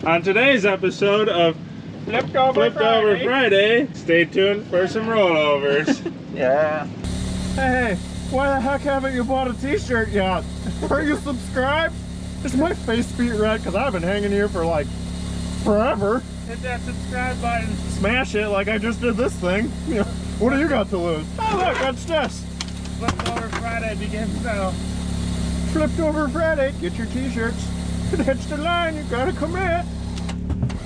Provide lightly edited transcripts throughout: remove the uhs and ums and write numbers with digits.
On today's episode of Flipped Over Friday, stay tuned for some rollovers. Yeah. Hey, why the heck haven't you bought a t-shirt yet? Are you subscribed? Is my face beat red? Because I've been hanging here for like forever. Hit that subscribe button. Smash it like I just did this thing. You know, what do you got to lose? Oh look, that's this. Flipped Over Friday begins now. Flipped Over Friday, get your t-shirts. That's the line, you gotta commit.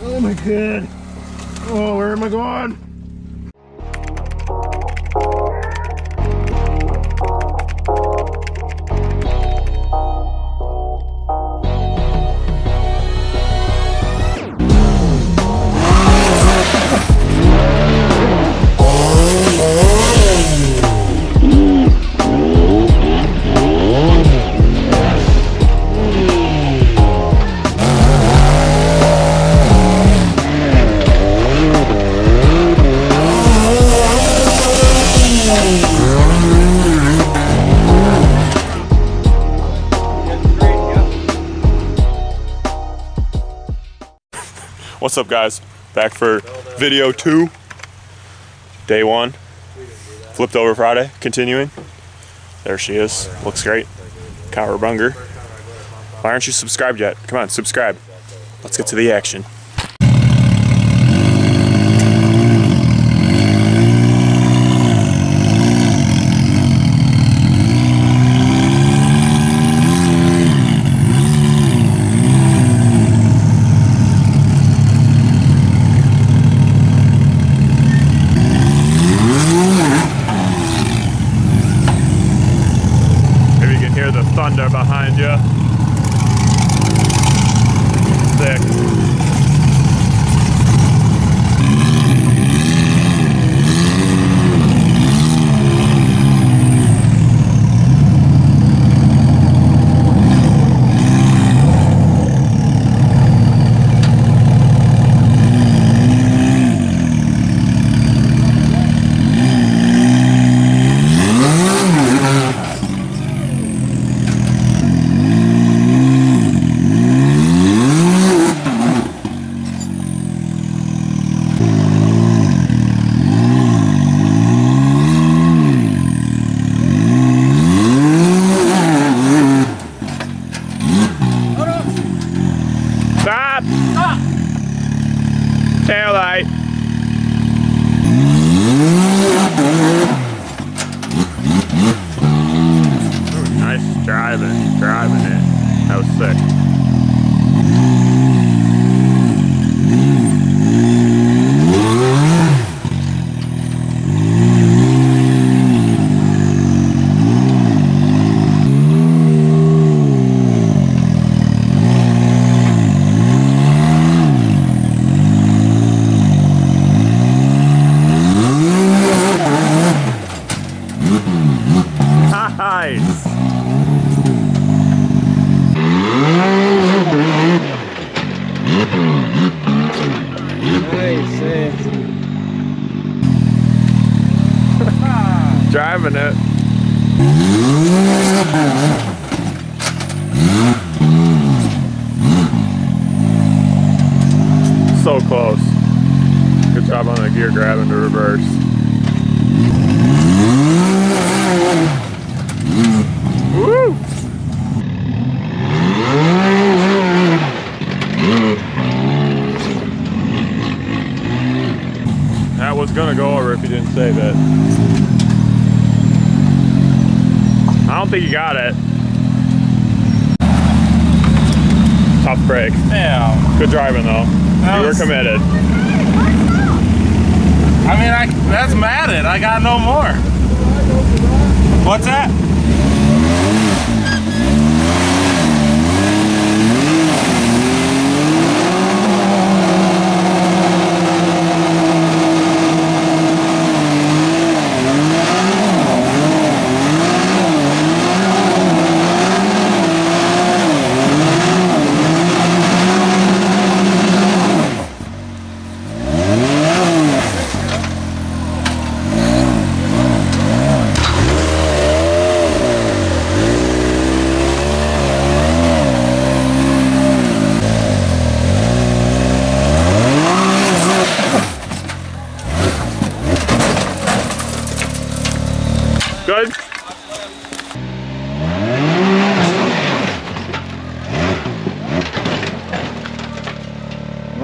Oh my god. Oh, where am I going? What's up, guys? Back for video 2, day 1, Flipped Over Friday, continuing. There she is, looks great. Cowabunga. Why aren't you subscribed yet? Come on, subscribe. Let's get to the action. Thunder behind you. Sick. Taillight. Ooh, nice driving it. That was sick. Nice. Driving it. So close. Good job on the gear grab into reverse. Woo! That was gonna go over if you didn't save it. I don't think you got it. Tough break. Yeah. Good driving though. You were committed. I mean, that's matted. I got no more. What's that?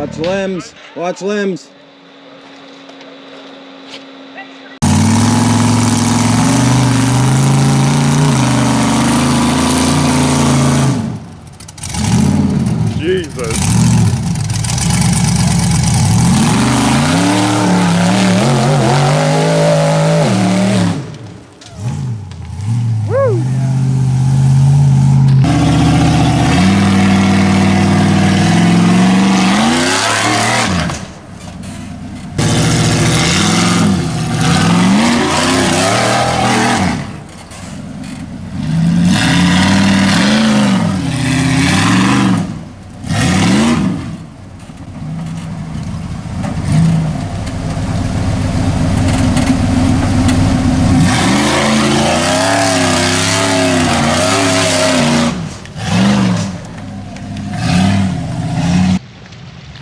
Watch limbs. Watch limbs. Jesus. Woo!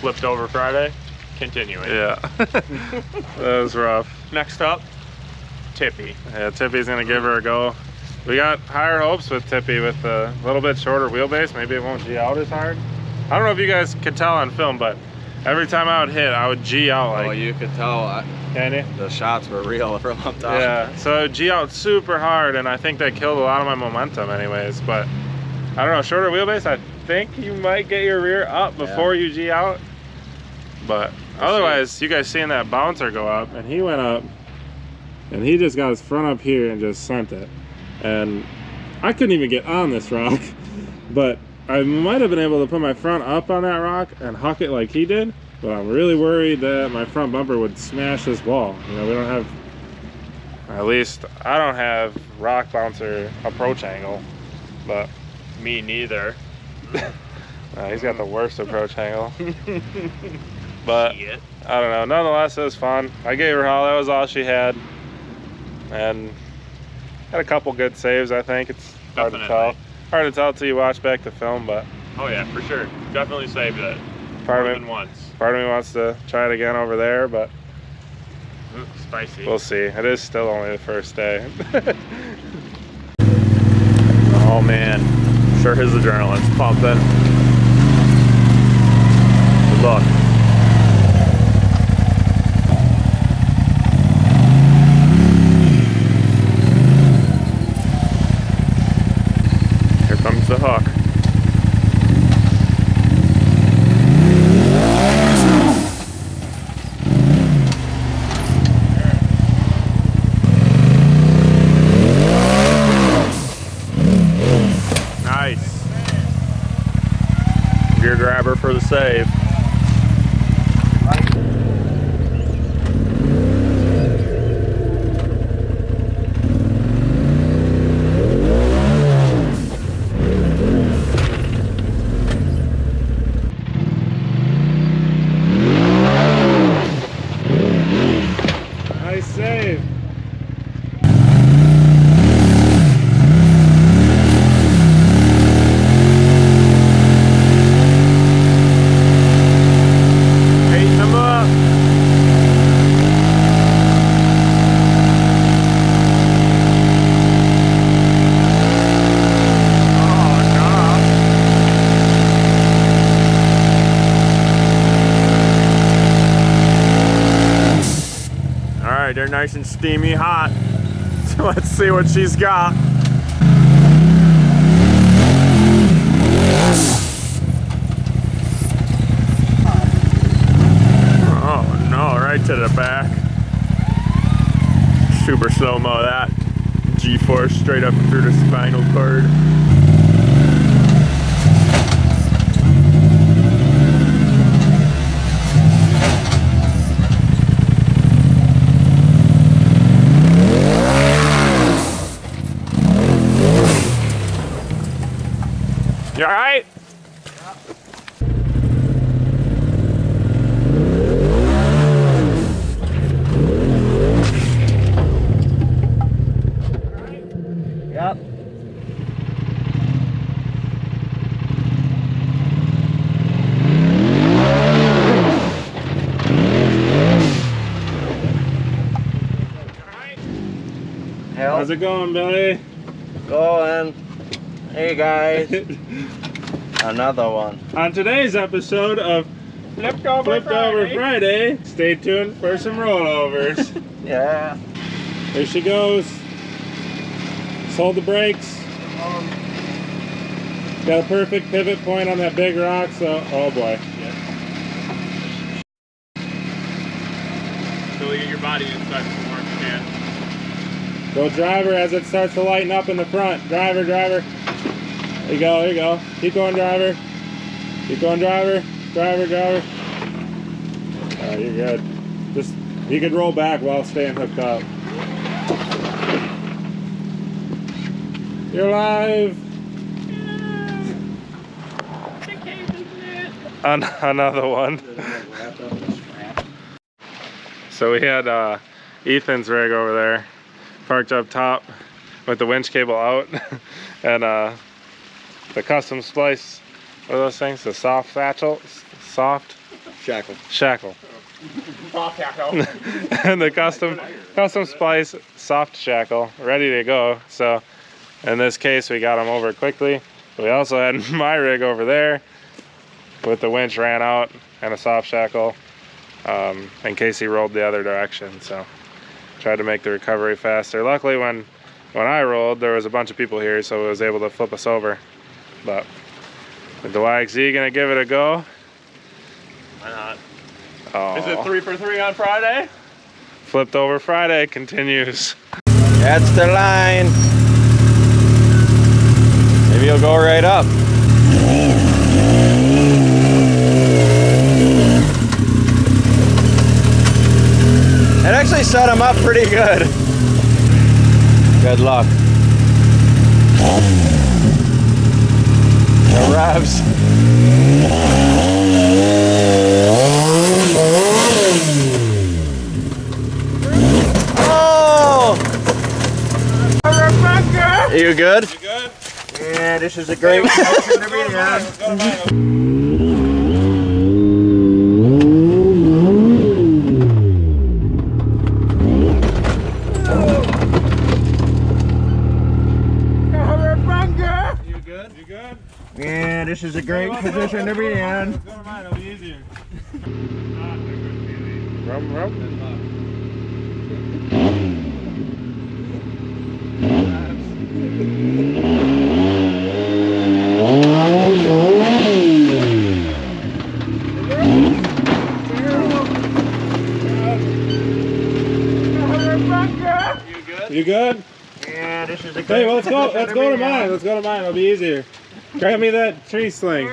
Flipped over Friday, continuing. Yeah, that was rough. Next up, Tippy. Yeah, Tippy's gonna give her a go. We got higher hopes with Tippy with a little bit shorter wheelbase. Maybe it won't G out as hard. I don't know if you guys could tell on film, but every time I would hit, I would G out like. Oh, you could tell. Can you? The shots were real from up top. Yeah, so I would G out super hard, and I think that killed a lot of my momentum anyways. But I don't know, shorter wheelbase, I think you might get your rear up before you G out. But otherwise, you guys seeing that bouncer go up, and he went up, and he just got his front up here and just sent it. And I couldn't even get on this rock, but I might have been able to put my front up on that rock and huck it like he did. But I'm really worried that my front bumper would smash this wall. You know, we don't have, at least I don't have rock bouncer approach angle, but Me neither. he's got the worst approach angle. But I don't know, nonetheless it was fun. I gave her hell, that was all she had. And had a couple good saves, I think. It's hard to tell. Hard to tell till you watch back the film, but Oh yeah, for sure. Definitely saved it. part More of than once. me wants to try it again over there, but Ooh, spicy. we'll see. It is still only the first day. Oh man, sure his adrenaline's pumping. Good luck. Here comes the hook. Nice. Gear grabber for the save. Nice save. Hating them up. Alright, they're nice and steamy hot. So let's see what she's got. Oh no, right to the back. Super slow-mo that. G-force straight up through the spinal cord. You alright? Yep. How's it going, Billy? Going. Hey guys. Another one. On today's episode of Flipped over Friday. Stay tuned for some rollovers. Yeah. There she goes. Just hold the brakes. Got a perfect pivot point on that big rock, so oh boy. So you get your body inside some more if you can. Go driver as it starts to lighten up in the front. Driver. There you go, there you go. Keep going, driver. Keep going, driver. Driver. Alright, you're good. Just, you can roll back while staying hooked up. You're live. Another one. So we had Ethan's rig over there parked up top with the winch cable out and the custom splice, what are those things? The soft shackle? And the custom splice soft shackle ready to go. So in this case we got them over quickly. We also had my rig over there with the winch ran out and a soft shackle in case he rolled the other direction. So tried to make the recovery faster. Luckily when I rolled there was a bunch of people here, so it was able to flip us over. But is the YXZ gonna give it a go? Why not? Oh. Is it 3 for 3 on Friday? Flipped over Friday continues. That's the line. Maybe you'll go right up. It actually set him up pretty good. Good luck. The revs. Oh! You good? You good? Yeah, this is a great position to be in. Yeah, this is a great position to be in. Go to mine, it'll be easier. Rum. You good? Yeah, this is a great Hey, well, let's go to mine. Let's go to mine. It'll be easier. Grab me that tree sling. Here,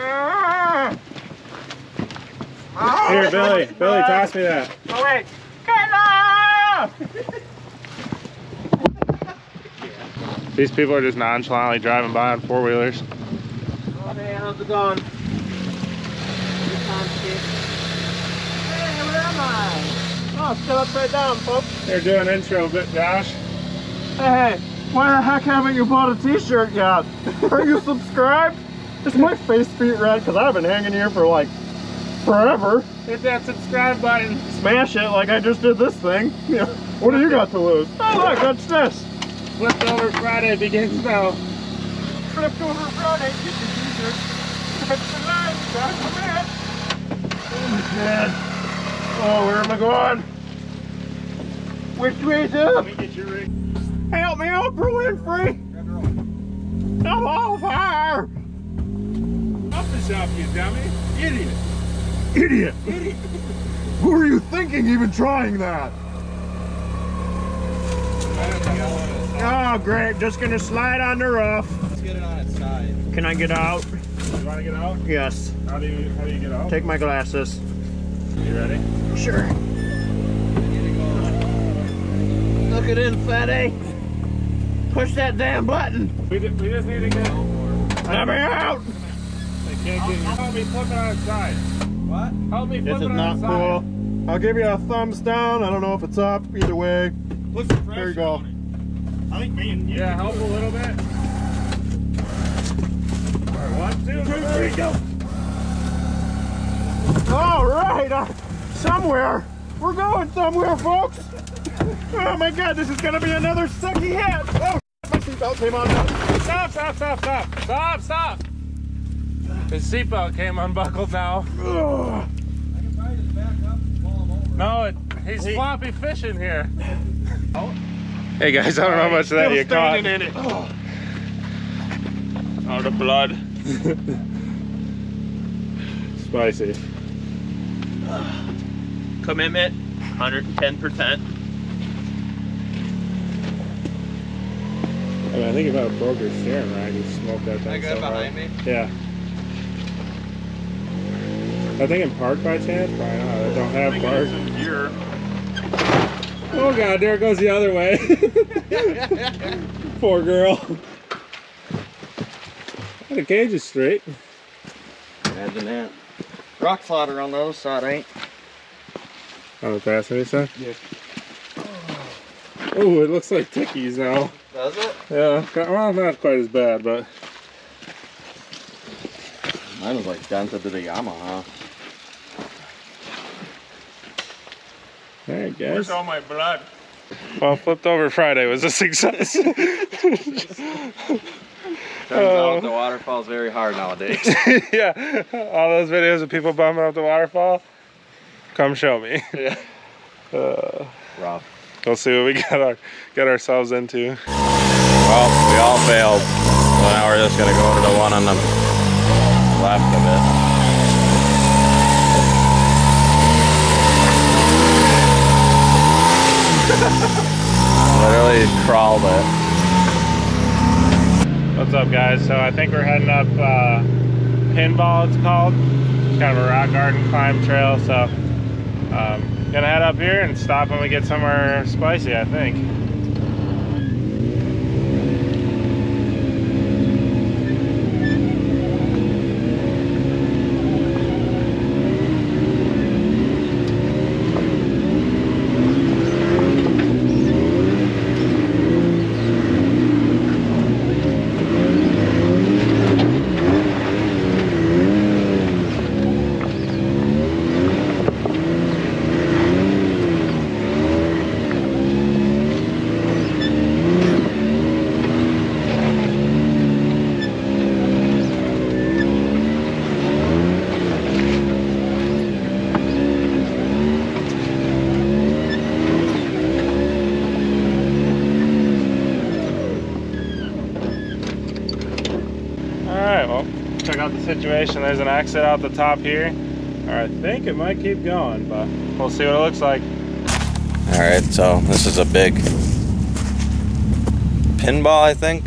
Billy, toss me that. Oh wait, get off! These people are just nonchalantly driving by on four-wheelers. Oh man, how's it going? Hey, where am I? Oh, still upside down, folks. They're doing intro bit, Josh. Hey, why the heck haven't you bought a t-shirt yet? Are you subscribed? Is my face feet red? Because I've been hanging here for like forever. Hit that subscribe button. Smash it like I just did this thing. Yeah. What do you got to lose? Oh look, that's this. Flipped over Friday begins now. Flipped over Friday, get the t-shirt. That's the line, Josh, come in. Oh my god. Oh, where am I going? Which way's up? Let me get your rig. Help me out, Winfrey! I'm on fire! Up the shop, you dummy. Idiot! Who are you thinking even trying that? Oh, great. Just gonna slide on the roof. Let's get it on its side. Can I get out? You want to get out? Yes. How do you get out? Take my glasses. You ready? Sure. Look it in, fatty. Push that damn button. We just need to get. Let me out! They can't get. Help me flip it on its side. What? Help me flip This it is on not its cool. side. I'll give you a thumbs down. I don't know if it's up. Either way. Put some pressure There you go. on it. I think me and you. Yeah, help a little bit. Alright, 1, 2, 3, go. All right, somewhere. We're going somewhere, folks. Oh my God, this is gonna be another sucky hit. Oh, my seatbelt came on. Stop. His seatbelt came unbuckled now. Ugh. No, he's floppy fishing here. Hey guys, I don't know how much of that you caught. In it. Oh, the blood. Spicy. Commitment, 110%. I mean, I think if I broke your steering rack, you'd smoke that thing. I got so behind hard. me? Yeah. I think in park by chance? Probably not. I don't have park. Here. Oh god, there it goes the other way. Poor girl. The cage is straight. Imagine that. Rock slaughter on the other side, ain't? On the passenger side? Yeah. Oh, it looks like tickies now. Does it? Yeah, well, not quite as bad, but. Mine was like dented to the Yamaha. Alright, guys. Where's all my blood? Well, flipped over Friday was a success. Turns out the waterfall's very hard nowadays. Yeah, all those videos of people bumming up the waterfall, come show me. Yeah. Rough. We'll see what we get ourselves into. Well, we all failed. So now we're just gonna go to the one on the left of it. Literally crawled it. What's up, guys? So I think we're heading up Pinball, it's called. It's kind of a rock garden climb trail, so gonna head up here and stop when we get somewhere spicy, I think. Check out the situation. There's an exit out the top here. I think it might keep going, but we'll see what it looks like. All right, so this is a big pinball, I think.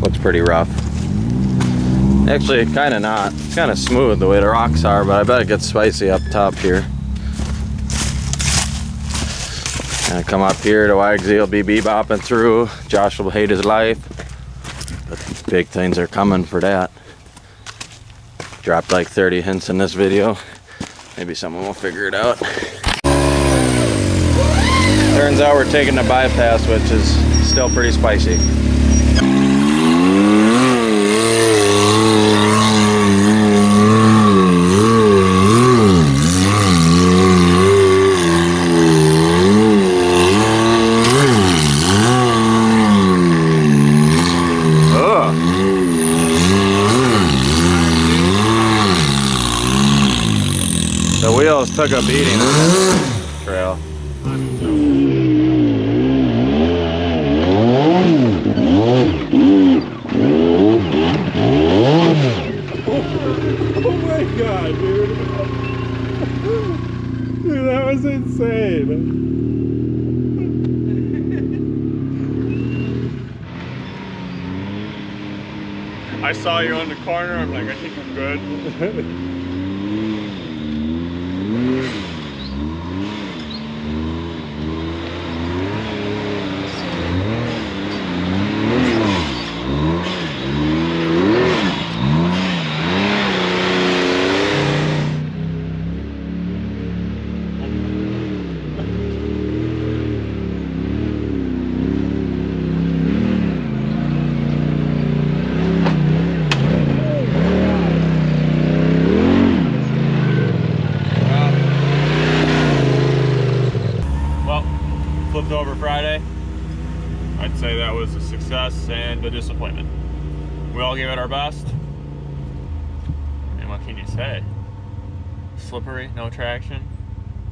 Looks pretty rough. Actually, kind of not. It's kind of smooth the way the rocks are, but I bet it gets spicy up top here. Gonna come up here to YXZ will be bebopping through. Josh will hate his life. But big things are coming for that. Dropped like 30 hints in this video. Maybe someone will figure it out. Turns out we're taking the bypass, which is still pretty spicy. The wheels took a beating on this trail. Oh my god, dude. Dude, that was insane. I saw you on the corner, I'm like, I think I'm good. Over Friday, I'd say that was a success and a disappointment. We all gave it our best, and what can you say? slippery, no traction,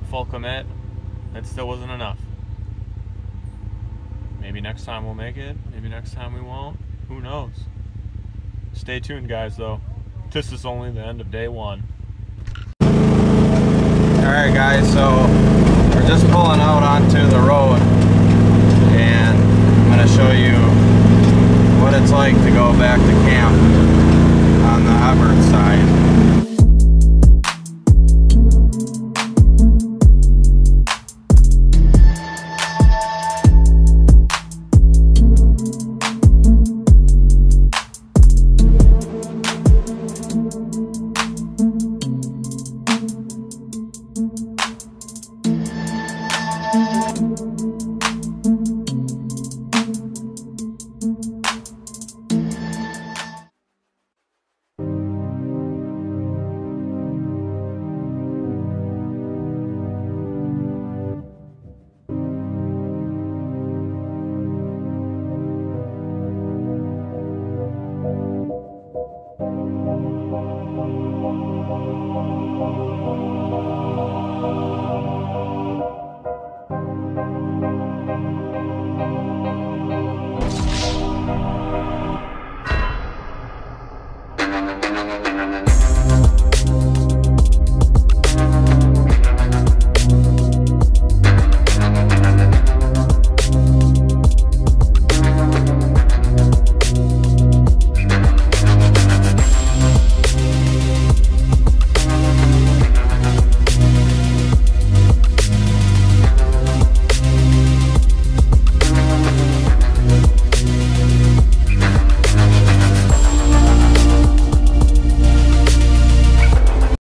full commit. It still wasn't enough. Maybe next time we'll make it. Maybe next time we won't. Who knows? Stay tuned, guys, though. This is only the end of day one. Alright guys, so we're just pulling out onto the road and I'm going to show you what it's like to go back to camp on the Auburn side.